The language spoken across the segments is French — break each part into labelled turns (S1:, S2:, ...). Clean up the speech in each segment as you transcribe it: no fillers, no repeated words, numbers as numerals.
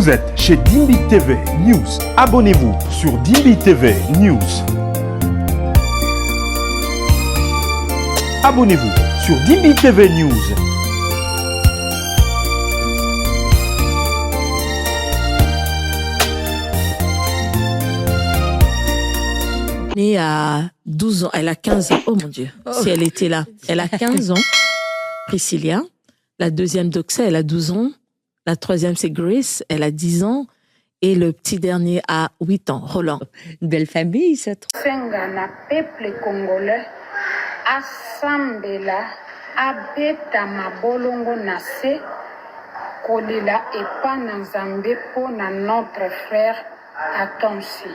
S1: Vous êtes chez Dimbi TV News. Abonnez-vous sur Dimbi TV News. Abonnez-vous sur Dimbi TV News.
S2: Née à 12 ans, elle a 15 ans. Oh mon Dieu, si elle était là. Elle a 15 ans, Priscilla. La deuxième, Doxa, elle a 12 ans. La troisième, c'est Grace, elle a 10 ans. Et le petit dernier a 8 ans, Roland.
S3: Belle famille, ça.
S4: Senga na peuple congolais asambela abeta mabolongo na se kolela epa na Nzambe po na notre frère Atomsi.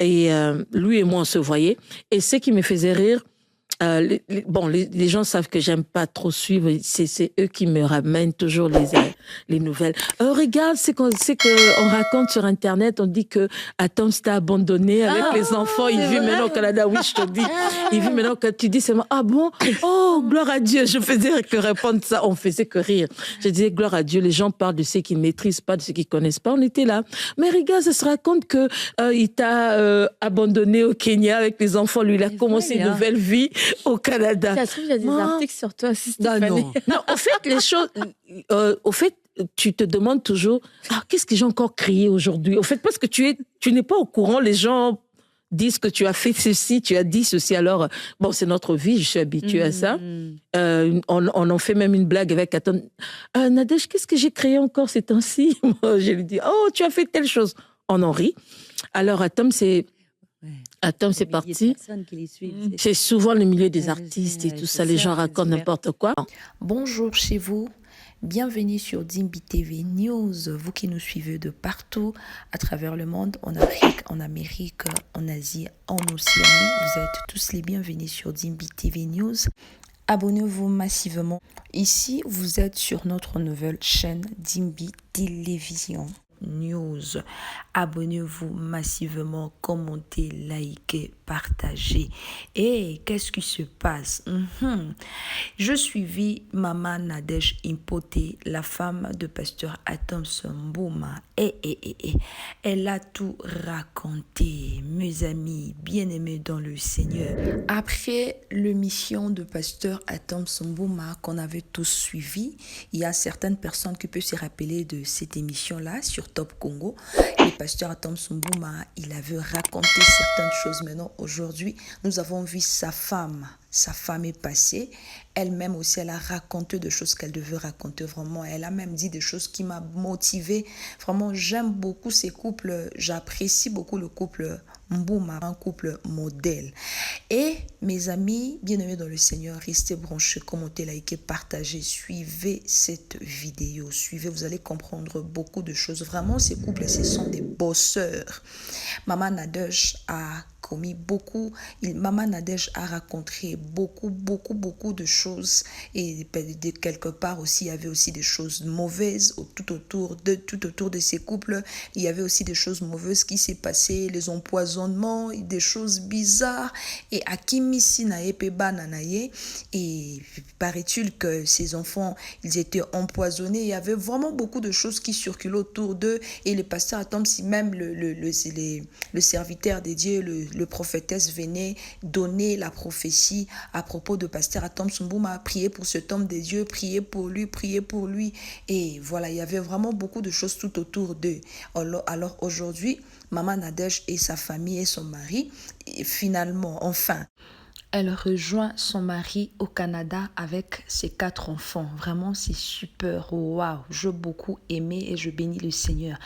S2: Et lui et moi, on se voyait. Et ce qui me faisait rire, les gens savent que j'aime pas trop suivre. C'est eux qui me ramènent toujours les nouvelles. Regarde, c'est qu'on raconte sur Internet, on dit que Atom t'a abandonné avec les enfants. Il vit maintenant au Canada. Oui, je te dis. Il vit maintenant que tu dis seulement, ah bon? Oh, gloire à Dieu. Je faisais que répondre ça. On faisait que rire. Je disais, gloire à Dieu. Les gens parlent de ceux qui ne maîtrisent pas, de ceux qui ne connaissent pas. On était là. Mais regarde, ça se raconte que il t'a abandonné au Kenya avec les enfants. Lui, il a commencé une nouvelle vie au Canada.
S3: Ça se trouve, il y a des articles sur toi, Stéphanie.
S2: Non, au fait, les choses... au fait, tu te demandes toujours, qu'est-ce que j'ai encore crié aujourd'hui? Au fait, parce que tu n'es pas au courant, les gens disent que tu as fait ceci, tu as dit ceci, alors, bon, c'est notre vie, je suis habituée à ça. On en fait même une blague avec Atom. Nadège, qu'est-ce que j'ai créé encore ces temps-ci? Je lui dis, oh, tu as fait telle chose. On en rit. Alors, Atom, c'est parti. C'est souvent le milieu des artistes et tout ça. Les gens racontent n'importe quoi.
S5: Bonjour chez vous. Bienvenue sur Dimbi TV News. Vous qui nous suivez de partout à travers le monde, en Afrique, en Amérique, en Asie, en Océanie. Vous êtes tous les bienvenus sur Dimbi TV News. Abonnez-vous massivement. Ici, vous êtes sur notre nouvelle chaîne Dimbi Télévision News. Abonnez-vous massivement, commentez, likez, partagez. Et qu'est-ce qui se passe? Je suivis Maman Nadège Impoté, la femme de pasteur Atom Mbouma. Elle a tout raconté, mes amis bien-aimés dans le Seigneur. Après l'émission de pasteur Atom Mbouma qu'on avait tous suivi, il y a certaines personnes qui peuvent se rappeler de cette émission-là sur Top Congo. Le pasteur Atom Mbouma, il avait raconté certaines choses. Maintenant, aujourd'hui, nous avons vu sa femme. Sa femme est passée. Elle-même aussi, elle a raconté des choses qu'elle devait raconter vraiment. Elle a même dit des choses qui m'ont motivée. Vraiment, j'aime beaucoup ces couples. J'apprécie beaucoup le couple Mbouma, un couple modèle. Et mes amis, bien-aimés dans le Seigneur, restez branchés, commentez, likez, partagez, suivez cette vidéo. Suivez, vous allez comprendre beaucoup de choses. Vraiment, ces couples, ce sont des bosseurs. Maman Nadège a commis beaucoup. Maman Nadège a raconté beaucoup de choses. Et de quelque part aussi, il y avait aussi des choses mauvaises tout autour de ces couples. Il y avait aussi des choses mauvaises qui s'est passées, les empoisonnements, des choses bizarres. Et Akimisi Naepeba Nanaye, et paraît-il que ces enfants, ils étaient empoisonnés. Il y avait vraiment beaucoup de choses qui circulaient autour d'eux. Et le pasteur Atom, si même le serviteur de Dieu, le prophétesse venait donner la prophétie à propos de pasteur Atom Mbouma, prier pour cet homme de Dieu, prier pour lui. Et voilà, il y avait vraiment beaucoup de choses tout autour d'eux. Alors aujourd'hui, Maman Nadège et sa famille et son mari, et finalement, enfin, elle rejoint son mari au Canada avec ses 4 enfants. Vraiment, c'est super. Waouh, j'ai beaucoup aimé et je bénis le Seigneur.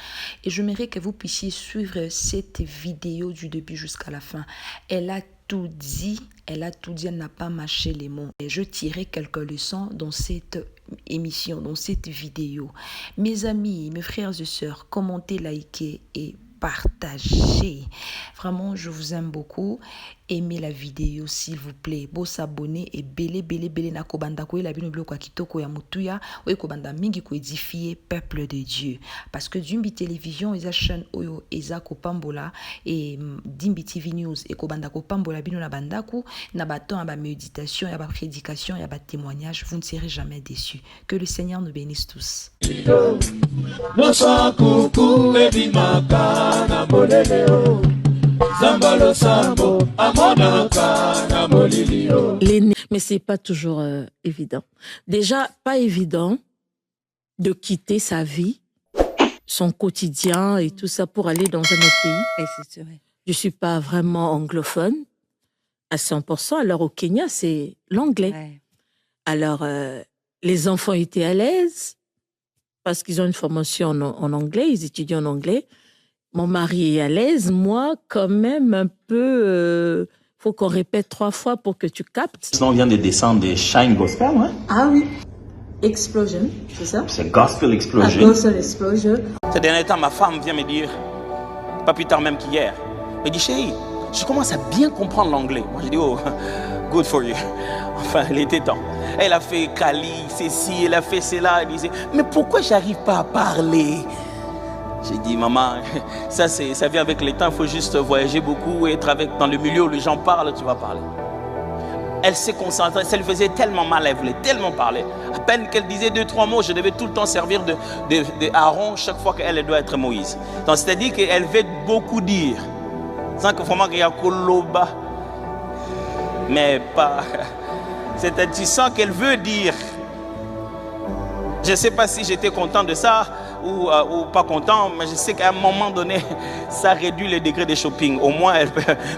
S5: Et j'aimerais que vous puissiez suivre cette vidéo du début jusqu'à la fin. Elle a tout dit, elle n'a pas mâché les mots. Et je tirais quelques leçons dans cette émission, dans cette vidéo. Mes amis, mes frères et sœurs, commentez, likez et partagez. Vraiment, je vous aime beaucoup. Aimez la vidéo, s'il vous plaît. Beau s'abonner et belé na kobanda ko la bino kwa kitoko ya mutuya ou kobanda mingi ko édifier peuple de Dieu. Parce que Dimbi Télévision eza chaîne oyo eza ko pambola et Dimbi TV News et kobanda ko pambola bino na bandaku na baton ba méditation ya ba prédication ya ba témoignage. Vous ne serez jamais déçus. Que le Seigneur nous bénisse tous.
S6: Nosa kuku ebimaka na moleleo. Zambalo sambo amonaka na molilio.
S2: Mais c'est pas toujours évident. Déjà, pas évident de quitter sa vie, son quotidien et tout ça pour aller dans un autre pays.
S3: Et c'est vrai.
S2: Je suis pas vraiment anglophone à 100%. Alors au Kenya, c'est l'anglais.
S3: Ouais.
S2: Alors les enfants étaient à l'aise parce qu'ils ont une formation en anglais, ils étudient en anglais. Mon mari est à l'aise, moi quand même un peu... faut qu'on répète 3 fois pour que tu captes.
S7: On vient de descendre des Shine Gospel, hein?
S8: Ah oui, Explosion, c'est ça?
S7: C'est Gospel Explosion.
S8: Gospel Explosion.
S9: Ces derniers temps, ma femme vient me dire, pas plus tard même qu'hier, elle me dit, chérie, je commence à bien comprendre l'anglais. Moi, j'ai dit, oh, good for you. Enfin, il était temps. Elle a fait Kali, Cécile, elle a fait cela. Elle disait, mais pourquoi j'arrive pas à parler? J'ai dit, maman, ça vient avec le temps, il faut juste voyager beaucoup, être dans le milieu où les gens parlent, tu vas parler. Elle s'est concentrée, ça lui faisait tellement mal, elle voulait tellement parler. À peine qu'elle disait 2-3 mots, je devais tout le temps servir de Aaron chaque fois qu'elle doit être Moïse. Donc c'est-à-dire qu'elle veut beaucoup dire, sans que vraiment qu'il y a Koloba, mais pas... C'est-à-dire, tu sens qu'elle veut dire. Je ne sais pas si j'étais content de ça ou pas content, mais je sais qu'à un moment donné, ça réduit le degré de shopping. Au moins,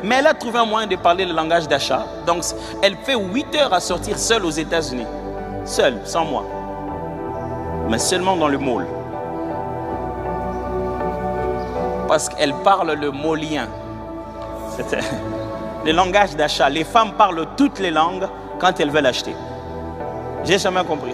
S9: mais elle a trouvé un moyen de parler le langage d'achat. Donc, elle fait 8 heures à sortir seule aux États-Unis. Seule, sans moi. Mais seulement dans le mall. Parce qu'elle parle le molien. C'est le langage d'achat. Les femmes parlent toutes les langues quand elles veulent acheter. J'ai jamais compris.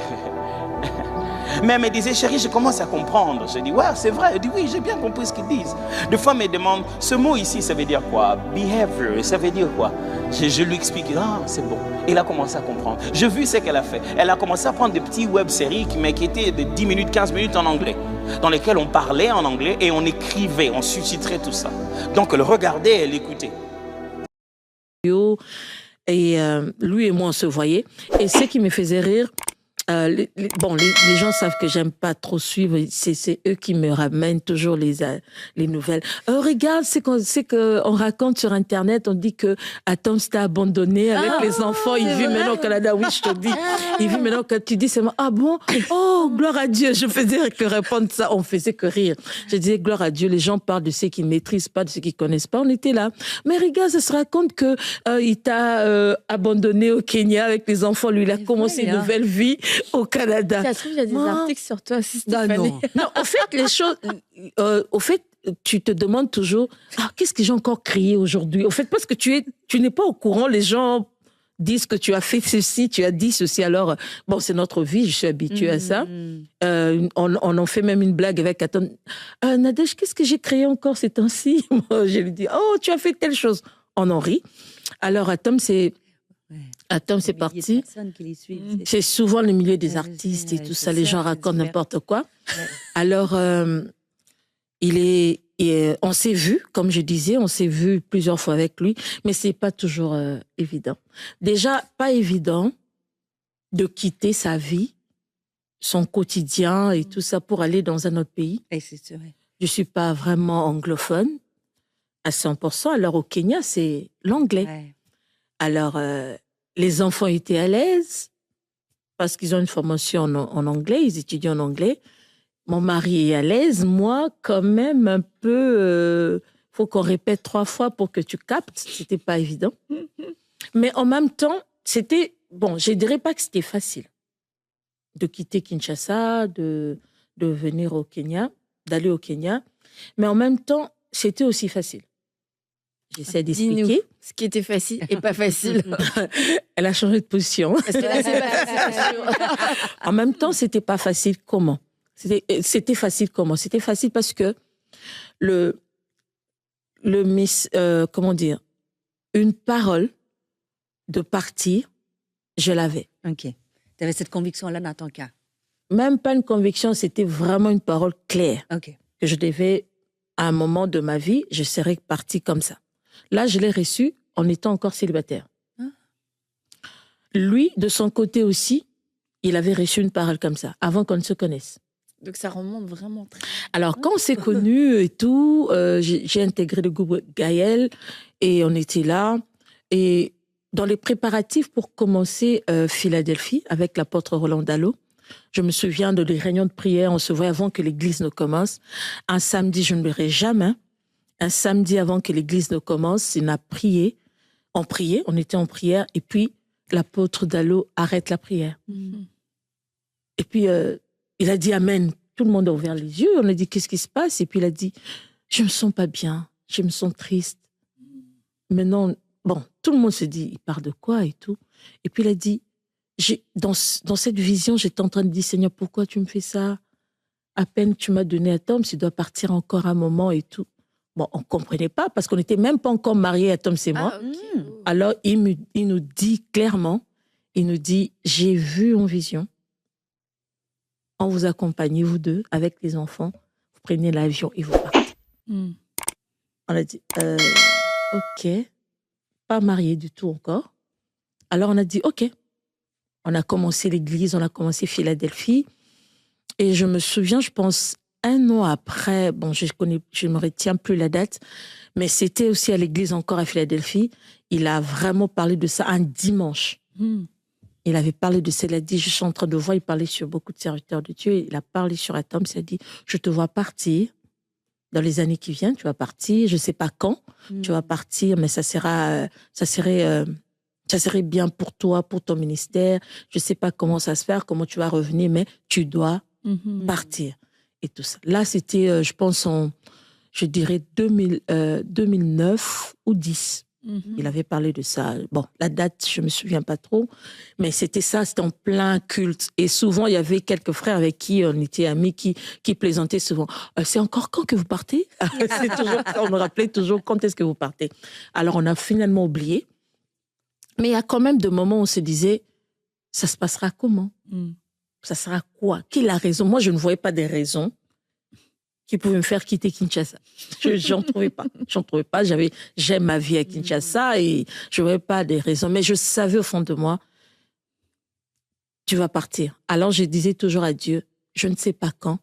S9: Mais elle me disait, chérie, je commence à comprendre. Je dis, ouais, c'est vrai. Elle dit, oui, j'ai bien compris ce qu'ils disent. Des fois, elle me demande, ce mot ici, ça veut dire quoi? Behavior, ça veut dire quoi? Je lui explique, ah, c'est bon. Il a commencé à comprendre. J'ai vu ce qu'elle a fait. Elle a commencé à prendre des petites web-séries qui étaient de 10 minutes, 15 minutes en anglais, dans lesquelles on parlait en anglais et on écrivait, on sous-titrait tout ça. Donc, elle regardait, elle écoutait.
S2: Et lui et moi, on se voyait. Et ce qui me faisait rire, les gens savent que j'aime pas trop suivre. C'est eux qui me ramènent toujours les nouvelles. Regarde, c'est qu'on raconte sur Internet. On dit que Atom s'était abandonné avec les enfants. Il vit maintenant au Canada. Oui, je te dis. Il vit maintenant que tu dis seulement, ah bon? Oh, gloire à Dieu. Je faisais que répondre ça. On faisait que rire. Je disais, gloire à Dieu. Les gens parlent de ceux qui ne maîtrisent pas, de ceux qui ne connaissent pas. On était là. Mais regarde, ça se raconte que il t'a abandonné au Kenya avec les enfants. Lui, il a commencé une nouvelle vie au Canada.
S3: Ça se trouve, il y a des articles sur toi aussi, Stéphanie.
S2: Non, au fait, les choses... au fait, tu te demandes toujours, qu'est-ce que j'ai encore crié aujourd'hui? Au fait, parce que tu n'es pas au courant, les gens disent que tu as fait ceci, tu as dit ceci. Alors, bon, c'est notre vie, je suis habituée à ça. On en fait même une blague avec Atom. Nadège, qu'est-ce que j'ai créé encore ces temps-ci? Je lui dis, oh, tu as fait telle chose. On en rit. Alors, Atom, c'est parti. C'est souvent le milieu des artistes et tout ça. Les gens racontent n'importe quoi. Ouais. Alors, on s'est vu, comme je disais, on s'est vu plusieurs fois avec lui, mais c'est pas toujours évident. Déjà, pas évident de quitter sa vie, son quotidien et tout ça pour aller dans un autre pays.
S3: Et c'est vrai.
S2: Je suis pas vraiment anglophone à 100%. Alors au Kenya, c'est l'anglais. Ouais. Alors, les enfants étaient à l'aise parce qu'ils ont une formation en anglais, ils étudient en anglais. Mon mari est à l'aise, moi, quand même, un peu... faut qu'on répète 3 fois pour que tu captes. C'était pas évident. Mais en même temps, c'était... Bon, je dirais pas que c'était facile de quitter Kinshasa, de venir au Kenya, d'aller au Kenya. Mais en même temps, c'était aussi facile. J'essaie d'expliquer.
S3: Ce qui était facile et pas facile.
S2: Elle a changé de position.
S3: Parce que là, c'est pas facile.
S2: En même temps, c'était pas facile. Comment? C'était facile comment? C'était facile parce que comment dire? Une parole de partir, je l'avais.
S3: Ok. Tu avais cette conviction-là dans ton cas?
S2: Même pas une conviction, c'était vraiment une parole claire.
S3: Ok.
S2: Que je devais, à un moment de ma vie, je serais partie comme ça. Là, je l'ai reçu en étant encore célibataire. Lui, de son côté aussi, il avait reçu une parole comme ça, avant qu'on ne se connaisse.
S5: Donc ça remonte vraiment très...
S2: Alors, quand on s'est connus et tout, j'ai intégré le groupe Gaël et on était là. Et dans les préparatifs pour commencer Philadelphie avec l'apôtre Roland Dallot, je me souviens de les réunions de prière, on se voit avant que l'église ne commence. Un samedi, je ne l'aurai jamais. Un samedi avant que l'église ne commence, on a prié. On priait, on était en prière. Et puis, l'apôtre Dallot arrête la prière. Et puis, il a dit Amen. Tout le monde a ouvert les yeux. On a dit qu'est-ce qui se passe? Et puis, il a dit je me sens pas bien. Je me sens triste. Maintenant, bon, tout le monde se dit il parle de quoi et tout. Et puis, il a dit dans cette vision, j'étais en train de dire, Seigneur, pourquoi tu me fais ça? À peine tu m'as donné à Tom, tu dois partir encore un moment et tout. Bon, on ne comprenait pas parce qu'on n'était même pas encore mariés, à Tom et moi. Alors, il nous dit clairement, il nous dit, j'ai vu en vision, on vous accompagne, vous deux, avec les enfants, vous prenez l'avion et vous partez. On a dit, ok, pas mariés du tout encore. Alors, on a dit, ok. On a commencé l'église, on a commencé Philadelphie. Et je me souviens, je pense, un an après, bon, je ne me retiens plus la date, mais c'était aussi à l'église encore à Philadelphie. Il a vraiment parlé de ça un dimanche. Il avait parlé de ça, il a dit, je suis en train de voir, il parlait sur beaucoup de serviteurs de Dieu, il a parlé sur Atom, il a dit, je te vois partir dans les années qui viennent, tu vas partir, je ne sais pas quand, tu vas partir, mais ça serait bien pour toi, pour ton ministère. Je ne sais pas comment ça se fait, comment tu vas revenir, mais tu dois partir. Et tout ça. Là, c'était, je pense, je dirais 2009 ou 10. Il avait parlé de ça. Bon, la date, je ne me souviens pas trop, mais c'était ça, c'était en plein culte. Et souvent, il y avait quelques frères avec qui on était amis qui plaisantaient souvent. C'est encore quand que vous partez? C'est toujours, on me rappelait toujours quand est-ce que vous partez. Alors, on a finalement oublié. Mais il y a quand même des moments où on se disait, ça se passera comment? Ça sera quoi? Qui a raison? Moi, je ne voyais pas des raisons qui pouvaient me faire quitter Kinshasa. J'en trouvais pas. J'aime ma vie à Kinshasa et je ne voyais pas des raisons. Mais je savais au fond de moi, tu vas partir. Alors, je disais toujours à Dieu, je ne sais pas quand,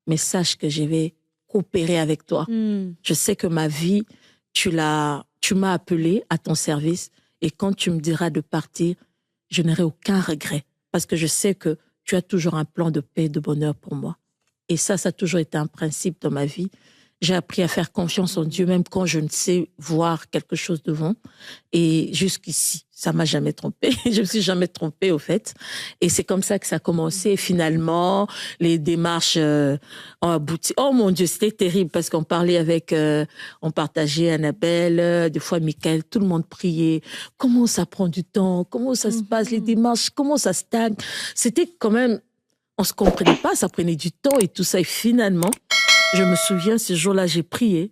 S2: mais sache que je vais coopérer avec toi. Je sais que ma vie, tu m'as appelé à ton service. Et quand tu me diras de partir, je n'aurai aucun regret. Parce que je sais que tu as toujours un plan de paix et de bonheur pour moi. Et ça a toujours été un principe dans ma vie. J'ai appris à faire confiance en Dieu, même quand je ne sais voir quelque chose devant. Et jusqu'ici, ça m'a jamais trompée. Je me suis jamais trompée, au fait. Et c'est comme ça que ça a commencé. Et finalement, les démarches ont abouti. Oh mon Dieu, c'était terrible parce qu'on parlait avec, on partageait Annabelle, des fois Michael, tout le monde priait. Comment ça prend du temps? Comment ça se passe, les démarches? Comment ça stagne? C'était quand même, on se comprenait pas, ça prenait du temps et tout ça. Et finalement, je me souviens, ce jour-là, j'ai prié.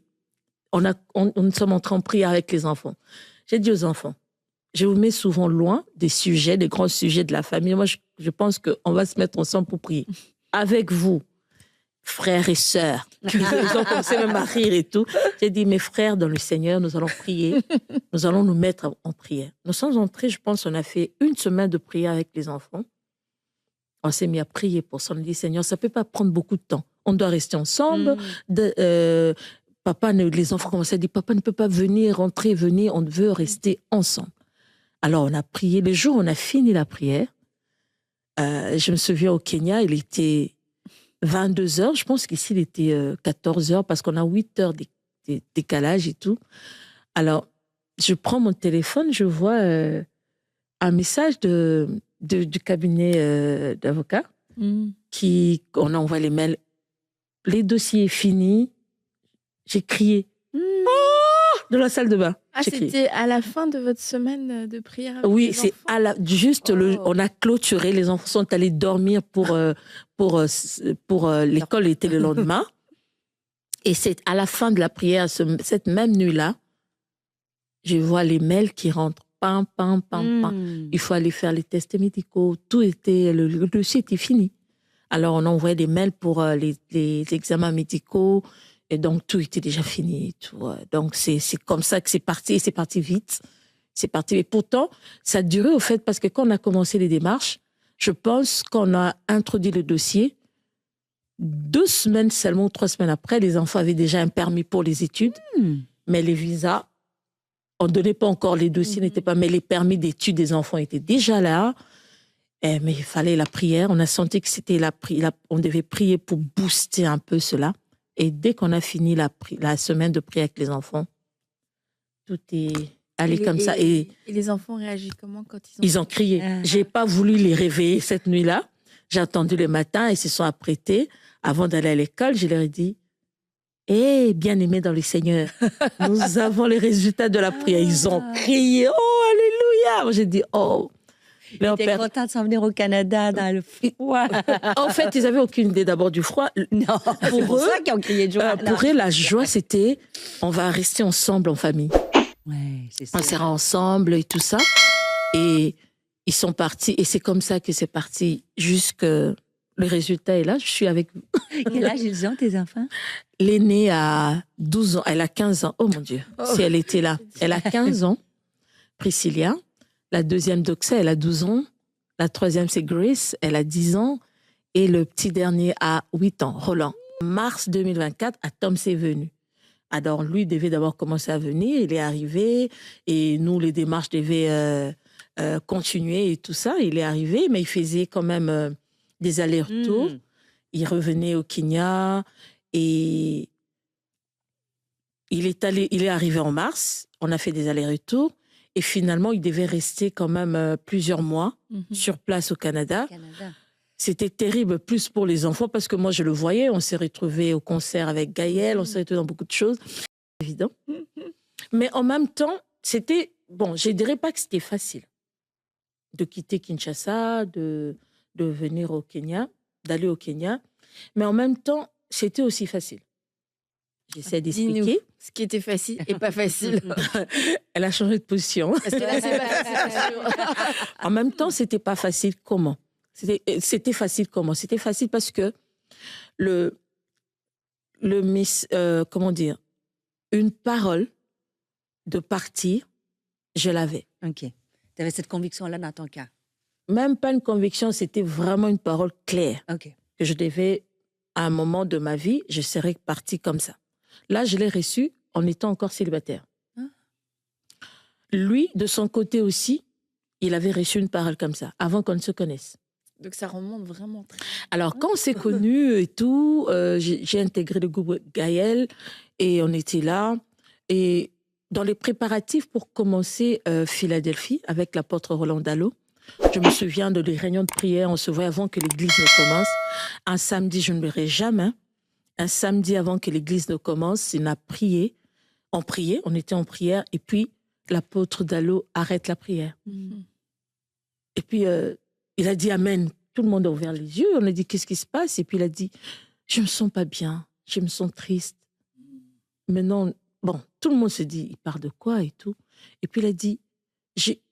S2: Nous sommes entrés en prière avec les enfants. J'ai dit aux enfants, je vous mets souvent loin des sujets, des grands sujets de la famille. Moi, je pense qu'on va se mettre ensemble pour prier. Avec vous, frères et sœurs. Ils ont commencé même à rire et tout. J'ai dit, mes frères dans le Seigneur, nous allons prier. Nous allons nous mettre en prière. Nous sommes entrés, je pense, on a fait une semaine de prière avec les enfants. On s'est mis à prier pour ça. On a dit, Seigneur, ça ne peut pas prendre beaucoup de temps. On doit rester ensemble. Les enfants commençaient à dire, papa ne peut pas venir, venir, on veut rester ensemble. Alors, on a prié. Le jour où on a fini la prière, je me souviens au Kenya, il était 22h. Je pense qu'ici, il était 14h parce qu'on a 8 heures de décalage et tout. Alors, je prends mon téléphone, je vois un message du cabinet d'avocats on envoie les mails. Les dossiers finis. J'ai crié. De la salle de bain.
S5: C'était à la fin de votre semaine de prière avec
S2: oui,
S5: les
S2: c'est
S5: enfants.
S2: on a clôturé. Les enfants sont allés dormir pour l'école était le lendemain. Et c'est à la fin de la prière, cette même nuit-là, je vois les mails qui rentrent. Pam, pam, pam, pam. Il faut aller faire les tests médicaux. Tout était, le dossier était fini. Alors, on envoyait des mails pour les examens médicaux. Et donc, tout était déjà fini. Tout. Donc, c'est comme ça que c'est parti. Et c'est parti vite. C'est parti. Et pourtant, ça a duré au fait, parce que quand on a commencé les démarches, je pense qu'on a introduit le dossier. 2 semaines seulement, 3 semaines après, les enfants avaient déjà un permis pour les études, mais les visas, on ne donnait pas encore, les dossiers n'étaient pas, mais les permis d'études des enfants étaient déjà là. Mais il fallait la prière. On a senti que c'était on devait prier pour booster un peu cela. Et dès qu'on a fini la semaine de prière avec les enfants, tout est allé comme ça. Et
S3: les enfants réagissent comment quand
S2: ils ont crié. J'ai pas voulu les réveiller cette nuit-là. J'ai attendu le matin, ils se sont apprêtés. Avant d'aller à l'école, je leur ai dit, bien-aimés dans le Seigneur, nous avons les résultats de la prière. Ils ont crié, oh, alléluia. Moi, j'ai dit, oh.
S3: Ils étaient contents de s'en venir au Canada dans le froid.
S2: En fait, ils n'avaient aucune idée d'abord du froid.
S3: Non, c'est pour ça qu'ils ont crié de joie.
S2: Pour eux, la joie, c'était, on va rester ensemble en famille.
S3: Ouais, c'est ça.
S2: On sera ensemble et tout ça. Et ils sont partis. Et c'est comme ça que c'est parti jusque le résultat est là. Je suis avec vous.
S3: Quel âge ils ont, tes enfants?
S2: L'aînée a 12 ans. Elle a 15 ans. Oh mon Dieu, si elle était là. Elle a 15 ans, Priscilla. La deuxième, Doxa, elle a 12 ans. La troisième, c'est Grace. Elle a 10 ans. Et le petit dernier a 8 ans, Roland. Mars 2024, Tom est venu. Alors, lui devait d'abord commencer à venir. Il est arrivé. Et nous, les démarches devaient continuer et tout ça. Il est arrivé, mais il faisait quand même des allers-retours. Il revenait au Kenya. Et il est arrivé en mars. On a fait des allers-retours. Et finalement, il devait rester quand même plusieurs mois sur place au Canada. C'était terrible, plus pour les enfants, parce que moi, je le voyais. On s'est retrouvés au concert avec Gaël, on s'est retrouvés dans beaucoup de choses. Évident. Mais en même temps, c'était... Bon, je ne dirais pas que c'était facile de quitter Kinshasa, de venir au Kenya, d'aller au Kenya. Mais en même temps, c'était aussi facile. J'essaie d'expliquer.
S3: Ce qui était facile et pas facile.
S2: Elle a changé de position.
S3: Parce que là, c'est pas facile.
S2: En même temps, c'était pas facile. Comment? C'était facile comment? C'était facile parce que comment dire, une parole de partir, je l'avais.
S3: Ok. Tu avais cette conviction-là dans ton cas?
S2: Même pas une conviction, c'était vraiment une parole claire.
S3: Ok.
S2: Que je devais, à un moment de ma vie, je serais partie comme ça. Là, je l'ai reçu en étant encore célibataire. Lui, de son côté aussi, il avait reçu une parole comme ça, avant qu'on ne se connaisse.
S3: Donc, ça remonte vraiment très...
S2: Alors, quand on s'est connus et tout, j'ai intégré le groupe Gaël et on était là. Et dans les préparatifs pour commencer Philadelphie avec l'apôtre Roland Dallot, je me souviens de les réunions de prière, on se voit avant que l'église ne commence. Un samedi, je ne l'aurai jamais. Un samedi avant que l'église ne commence, il a prié. On priait, on était en prière. Et puis, l'apôtre Dallot arrête la prière. Et puis, il a dit Amen. Tout le monde a ouvert les yeux. On a dit qu'est-ce qui se passe? Et puis, il a dit je me sens pas bien. Je me sens triste. Maintenant, bon, tout le monde se dit il parle de quoi et tout. Et puis, il a dit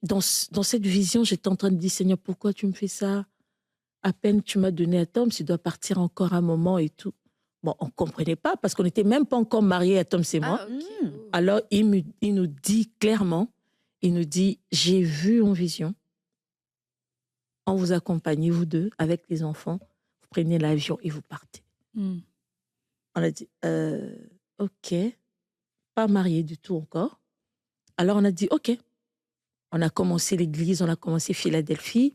S2: dans cette vision, j'étais en train de dire Seigneur, pourquoi tu me fais ça? À peine tu m'as donné à Tom, tu dois partir encore un moment et tout. Bon, on ne comprenait pas parce qu'on n'était même pas encore mariés, à Tom et moi. Alors, il nous dit clairement, il nous dit, j'ai vu en vision, on vous accompagne, vous deux, avec les enfants, vous prenez l'avion et vous partez. On a dit, ok, pas mariés du tout encore. Alors, on a dit, ok. On a commencé l'église, on a commencé Philadelphie.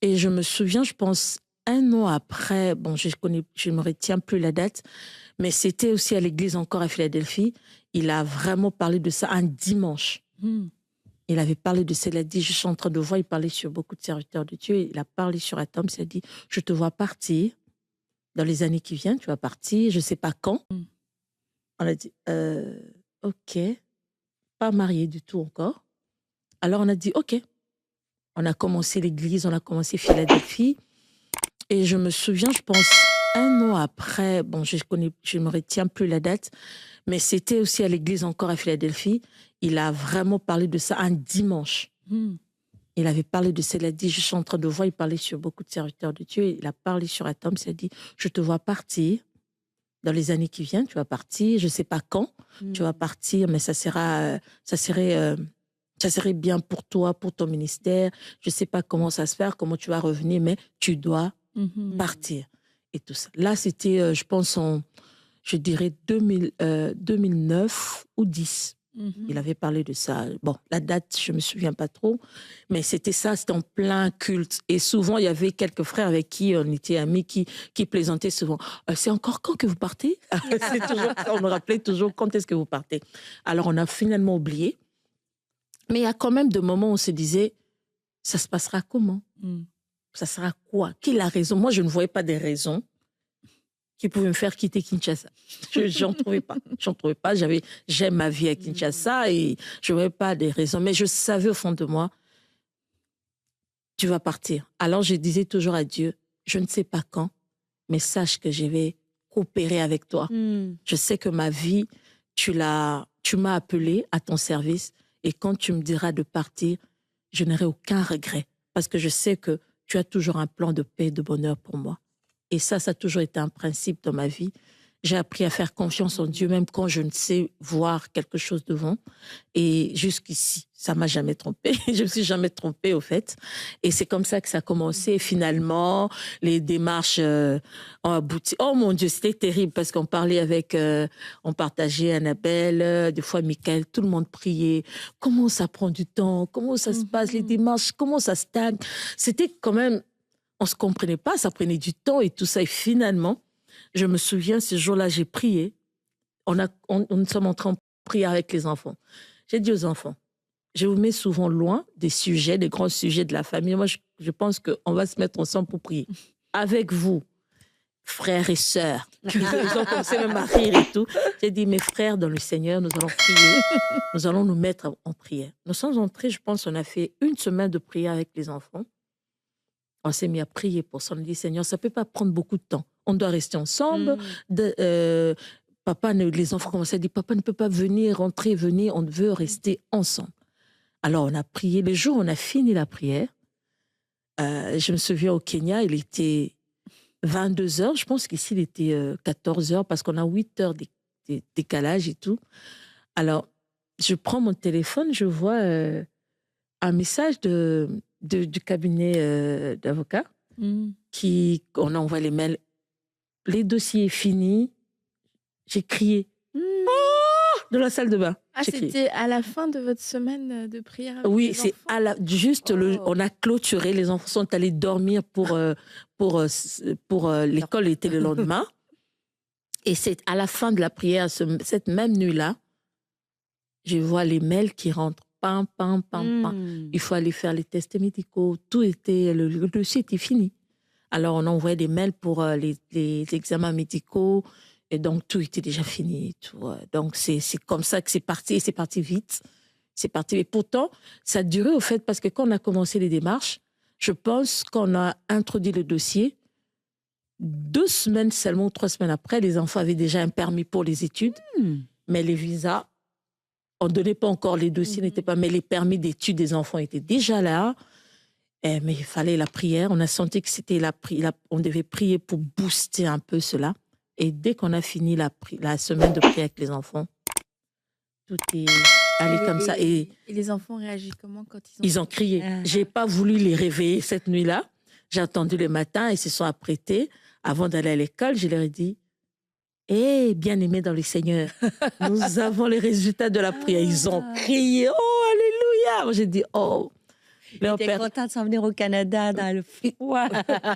S2: Et je me souviens, je pense, 1 an après, bon, je ne me retiens plus la date, mais c'était aussi à l'église encore à Philadelphie. Il a vraiment parlé de ça un dimanche. Il avait parlé de ça, il a dit, je suis en train de voir, il parlait sur beaucoup de serviteurs de Dieu, il a parlé sur Atom, il a dit, je te vois partir dans les années qui viennent, tu vas partir, je ne sais pas quand. On a dit, ok, pas marié du tout encore. Alors on a dit, ok. On a commencé l'église, on a commencé Philadelphie. Et je me souviens, je pense, 1 an après, bon, je ne me retiens plus la date, mais c'était aussi à l'église encore à Philadelphie. Il a vraiment parlé de ça un dimanche. Il avait parlé de ça, il a dit, je suis en train de voir, il parlait sur beaucoup de serviteurs de Dieu, il a parlé sur Atom, il a dit, je te vois partir dans les années qui viennent, tu vas partir, je ne sais pas quand, tu vas partir, mais ça serait bien pour toi, pour ton ministère. Je ne sais pas comment ça se fait, comment tu vas revenir, mais tu dois partir. et tout ça. Là, c'était, je pense, je dirais 2009 ou 10. Il avait parlé de ça. Bon, la date, je ne me souviens pas trop, mais c'était ça, c'était en plein culte. Et souvent, il y avait quelques frères avec qui on était amis qui plaisantaient souvent. C'est encore quand que vous partez? C'est toujours, on me rappelait toujours quand est-ce que vous partez. Alors, on a finalement oublié. Mais il y a quand même des moments où on se disait, ça se passera comment? Ça sera quoi? Qui a raison? Moi, je ne voyais pas des raisons qui pouvaient me faire quitter Kinshasa. J'en trouvais pas. J'aime ma vie à Kinshasa et je ne voyais pas des raisons. Mais je savais au fond de moi, tu vas partir. Alors je disais toujours à Dieu, je ne sais pas quand, mais sache que je vais coopérer avec toi. Je sais que ma vie, tu m'as appelé à ton service et quand tu me diras de partir, je n'aurai aucun regret parce que je sais que tu as toujours un plan de paix et de bonheur pour moi. Et ça a toujours été un principe dans ma vie. J'ai appris à faire confiance en Dieu, même quand je ne sais voir quelque chose devant. Et jusqu'ici, ça m'a jamais trompée. Je me suis jamais trompée, au fait. Et c'est comme ça que ça a commencé. Et finalement, les démarches ont abouti. Oh mon Dieu, c'était terrible parce qu'on parlait avec, on partageait Annabelle, des fois Michael, tout le monde priait. Comment ça prend du temps? Comment ça se passe? Les démarches, comment ça stagne? C'était quand même, on se comprenait pas, ça prenait du temps et tout ça. Et finalement, je me souviens, ce jour-là, j'ai prié. On sommes entrés en prière avec les enfants. J'ai dit aux enfants, je vous mets souvent loin des sujets, des grands sujets de la famille. Moi, je pense qu'on va se mettre ensemble pour prier. Avec vous, frères et sœurs. Ils ont commencé même à rire et tout. J'ai dit, mes frères dans le Seigneur, nous allons prier. Nous allons nous mettre en prière. Nous sommes entrés, je pense, on a fait 1 semaine de prière avec les enfants. On s'est mis à prier pour ça. On a dit, Seigneur, ça ne peut pas prendre beaucoup de temps. On doit rester ensemble. Les enfants commençaient à dire, papa ne peut pas venir, rentrer, venir. On veut rester ensemble. Alors, on a prié. Le jour où on a fini la prière, je me souviens au Kenya, il était 22h. Je pense qu'ici, il était 14h parce qu'on a 8 heures de décalage et tout. Alors, je prends mon téléphone, je vois un message du cabinet d'avocats on envoie les mails. Les dossiers finis. J'ai crié. De la salle de bain.
S10: Ah, c'était à la fin de votre semaine de prière avec
S2: oui,
S10: les
S2: c'est
S10: enfants?
S2: on a clôturé. Les enfants sont allés dormir pour l'école était le lendemain. Et c'est à la fin de la prière, cette même nuit-là, je vois les mails qui rentrent. Pam, pam, pam, pam. Il faut aller faire les tests médicaux. Tout était, le dossier était fini. Alors, on envoyait des mails pour les examens médicaux. Et donc, tout était déjà fini. Tout. Donc, c'est comme ça que c'est parti. Et c'est parti vite. C'est parti. Et pourtant, ça a duré au fait parce que quand on a commencé les démarches, je pense qu'on a introduit le dossier. 2 semaines seulement, 3 semaines après, les enfants avaient déjà un permis pour les études. Mais les visas, on ne donnait pas encore, les dossiers n'étaient pas, mais les permis d'études des enfants étaient déjà là. Mais il fallait la prière. On a senti que c'était on devait prier pour booster un peu cela. Et dès qu'on a fini la semaine de prière avec les enfants, tout est allé comme ça. Et
S10: les enfants réagissent comment quand
S2: ils ont crié. J'ai pas voulu les réveiller cette nuit-là. J'ai attendu le matin, ils se sont apprêtés. Avant d'aller à l'école, je leur ai dit, bien-aimés dans le Seigneur, nous avons les résultats de la prière. Ils ont crié, oh, alléluia. Moi, j'ai dit, oh.
S3: Ils étaient contents de s'en venir au Canada dans le froid.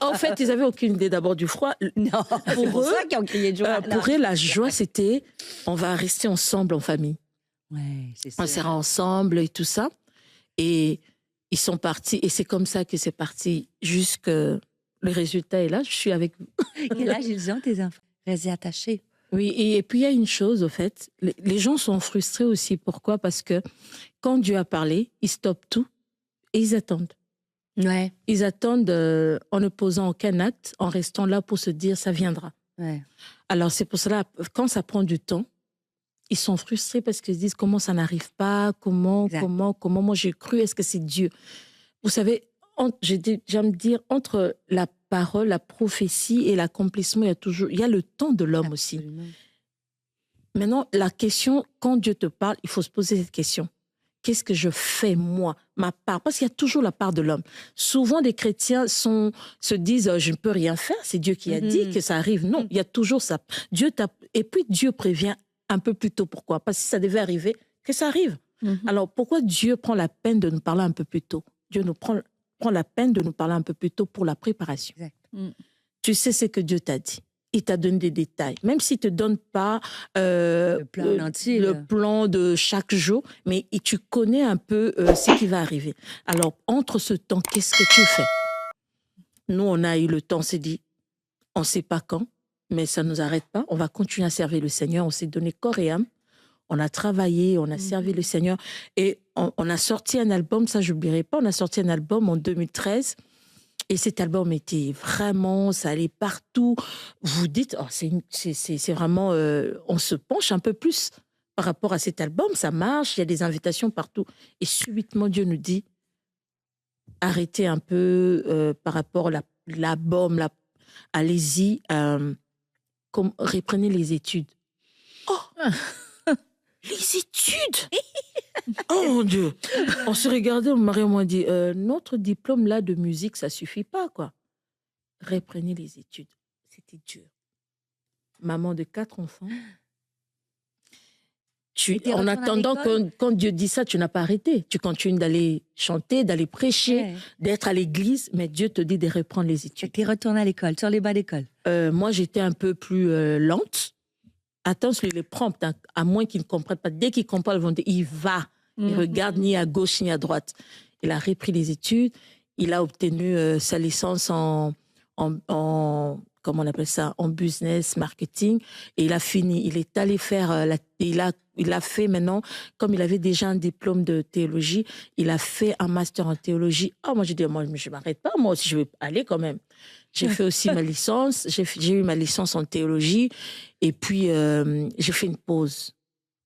S2: En fait, ils n'avaient aucune idée d'abord du froid.
S3: Non, c'est pour ça qu'ils ont crié de joie.
S2: Pour eux, la joie, c'était, on va rester ensemble en famille.
S3: Ouais, c'est ça.
S2: On sera ensemble et tout ça. Et ils sont partis. Et c'est comme ça que c'est parti jusque le résultat est là. Je suis avec vous.
S3: Quel âge ils ont, tes enfants? Restez attachés.
S2: Oui, et puis il y a une chose, au fait. Les gens sont frustrés aussi. Pourquoi? Parce que quand Dieu a parlé, ils stoppent tout et ils attendent.
S3: Ouais.
S2: Ils attendent en ne posant aucun acte, en restant là pour se dire ça viendra.
S3: Ouais.
S2: Alors c'est pour cela, quand ça prend du temps, ils sont frustrés parce qu'ils se disent comment ça n'arrive pas, comment moi j'ai cru, est-ce que c'est Dieu? Vous savez, j'aime dire, entre la parole, la prophétie et l'accomplissement, il y a le temps de l'homme aussi. Maintenant, la question, quand Dieu te parle, il faut se poser cette question. qu'est-ce que je fais moi, ma part? Parce qu'il y a toujours la part de l'homme. Souvent, les chrétiens se disent je ne peux rien faire, c'est Dieu qui a dit que ça arrive. Non, il y a toujours ça. Et puis Dieu prévient un peu plus tôt. Pourquoi? Parce que si ça devait arriver, que ça arrive. Alors pourquoi Dieu prend la peine de nous parler un peu plus tôt? Dieu nous prend la peine de nous parler un peu plus tôt pour la préparation. Tu sais ce que Dieu t'a dit. Il t'a donné des détails. Même s'il ne te donne pas le plan de chaque jour, mais tu connais un peu ce qui va arriver. Alors, entre ce temps, qu'est-ce que tu fais? Nous, on a eu le temps, on s'est dit, on ne sait pas quand, mais ça ne nous arrête pas. On va continuer à servir le Seigneur. On s'est donné corps et âme. On a travaillé, on a servi le Seigneur. Et on a sorti un album, ça, je n'oublierai pas. On a sorti un album en 2013. Et cet album était vraiment, ça allait partout. Vous dites, oh, c'est vraiment, on se penche un peu plus par rapport à cet album, ça marche, il y a des invitations partout. Et subitement, Dieu nous dit, arrêtez un peu par rapport à l'album, allez-y, reprenez les études. Oh, les études! Oh mon Dieu! On se regardait, mon mari m'a dit, notre diplôme là de musique, ça suffit pas, quoi. Reprenez les études. C'était dur. Maman de 4 enfants. En attendant, quand Dieu dit ça, tu n'as pas arrêté. Tu continues d'aller chanter, d'aller prêcher, d'être à l'église, mais Dieu te dit de reprendre les études.
S3: Tu es retourné à l'école, sur les bancs d'école.
S2: Moi, j'étais un peu plus lente. Attention, il est prompt, hein, à moins qu'il ne comprenne pas. Dès qu'il comprend, il va. Il ne regarde ni à gauche ni à droite. Il a repris les études. Il a obtenu sa licence en comment on appelle ça, en business, marketing. Et il a fini. Il est allé faire, il a fait maintenant, comme il avait déjà un diplôme de théologie, il a fait un master en théologie. Oh, moi, j'ai dit, moi, je ne m'arrête pas. Moi aussi, je vais aller quand même. J'ai fait aussi ma licence. J'ai eu ma licence en théologie. Et puis, j'ai fait une pause.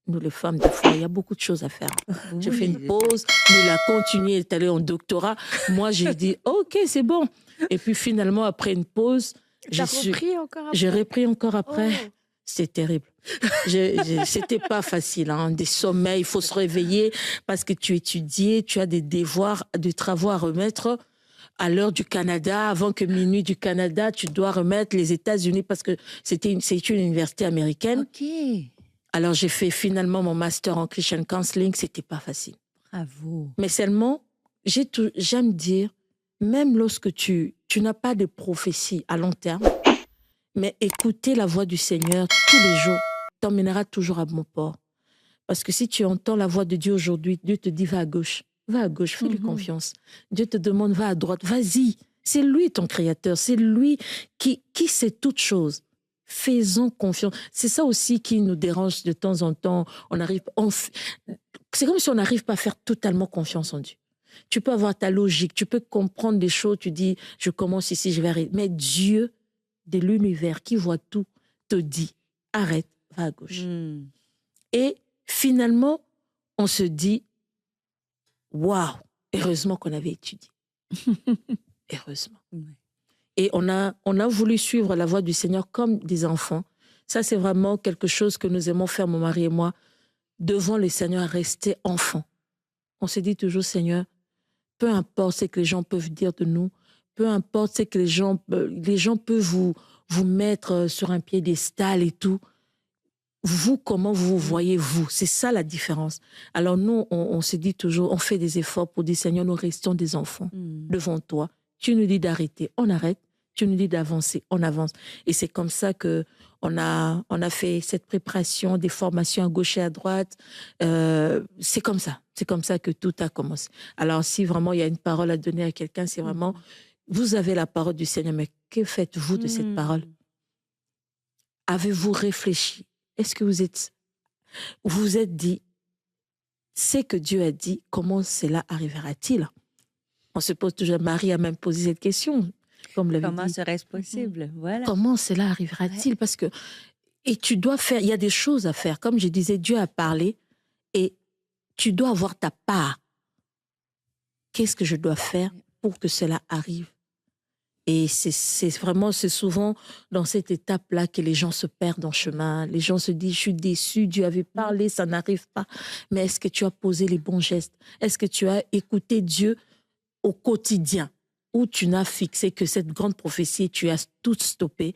S2: Nous, les femmes, des fois, il y a beaucoup de choses à faire. Oui. J'ai fait une pause. Il a continué, il est allé en doctorat. Moi, j'ai dit, OK, c'est bon. Et puis, finalement, après une pause, j'ai repris encore après. Oh. C'était terrible. C'était pas facile, hein. Des sommeils, il faut se réveiller parce que tu étudies, tu as des devoirs, des travaux à remettre. À l'heure du Canada, avant que minuit du Canada, tu dois remettre les États-Unis parce que c'est une université américaine.
S3: OK.
S2: Alors, j'ai fait finalement mon master en Christian Counseling. C'était pas facile.
S3: Bravo.
S2: Mais seulement, j'aime dire, même lorsque tu n'as pas de prophétie à long terme, mais écouter la voix du Seigneur tous les jours t'emmènera toujours à bon port. Parce que si tu entends la voix de Dieu aujourd'hui, Dieu te dit va à gauche. Va à gauche, fais-lui confiance. Dieu te demande, va à droite, vas-y. C'est lui ton créateur, c'est lui qui sait toutes choses. Faisons confiance. C'est ça aussi qui nous dérange de temps en temps. C'est comme si on n'arrive pas à faire totalement confiance en Dieu. Tu peux avoir ta logique, tu peux comprendre des choses, tu dis, je commence ici, je vais arrêter. Mais Dieu de l'univers qui voit tout te dit, arrête, va à gauche. Et finalement, on se dit, waouh, heureusement qu'on avait étudié. Heureusement. Et on a voulu suivre la voie du Seigneur comme des enfants. Ça, c'est vraiment quelque chose que nous aimons faire, mon mari et moi, devant le Seigneur, rester enfants. On se dit toujours, Seigneur, peu importe ce que les gens peuvent dire de nous, peu importe ce que les gens peuvent vous mettre sur un piédestal et tout. Vous, comment vous voyez vous? C'est ça la différence. Alors nous, on se dit toujours, on fait des efforts pour dire, Seigneur, nous restons des enfants devant toi. Tu nous dis d'arrêter, on arrête. Tu nous dis d'avancer, on avance. Et c'est comme ça que on a fait cette préparation, des formations à gauche et à droite. C'est comme ça que tout a commencé. Alors si vraiment il y a une parole à donner à quelqu'un, c'est vraiment, vous avez la parole du Seigneur, mais que faites-vous de cette parole? Avez-vous réfléchi? Est-ce que vous êtes dit, ce que Dieu a dit, comment cela arrivera-t-il? On se pose toujours, Marie a même posé cette question.
S3: Comment serait-ce possible? Voilà.
S2: Comment cela arrivera-t-il? Parce que, et tu dois faire, il y a des choses à faire. Comme je disais, Dieu a parlé et tu dois avoir ta part. Qu'est-ce que je dois faire pour que cela arrive? Et c'est souvent dans cette étape-là que les gens se perdent en chemin. Les gens se disent, je suis déçu, Dieu avait parlé, ça n'arrive pas. Mais est-ce que tu as posé les bons gestes? Est-ce que tu as écouté Dieu au quotidien? Ou tu n'as fixé que cette grande prophétie, tu as tout stoppé?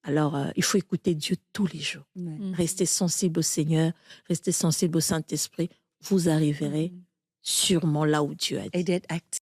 S2: Alors, il faut écouter Dieu tous les jours. Restez sensible au Seigneur, restez sensible au Saint-Esprit. Vous arriverez sûrement là où Dieu a dit.
S3: Et d'être actif.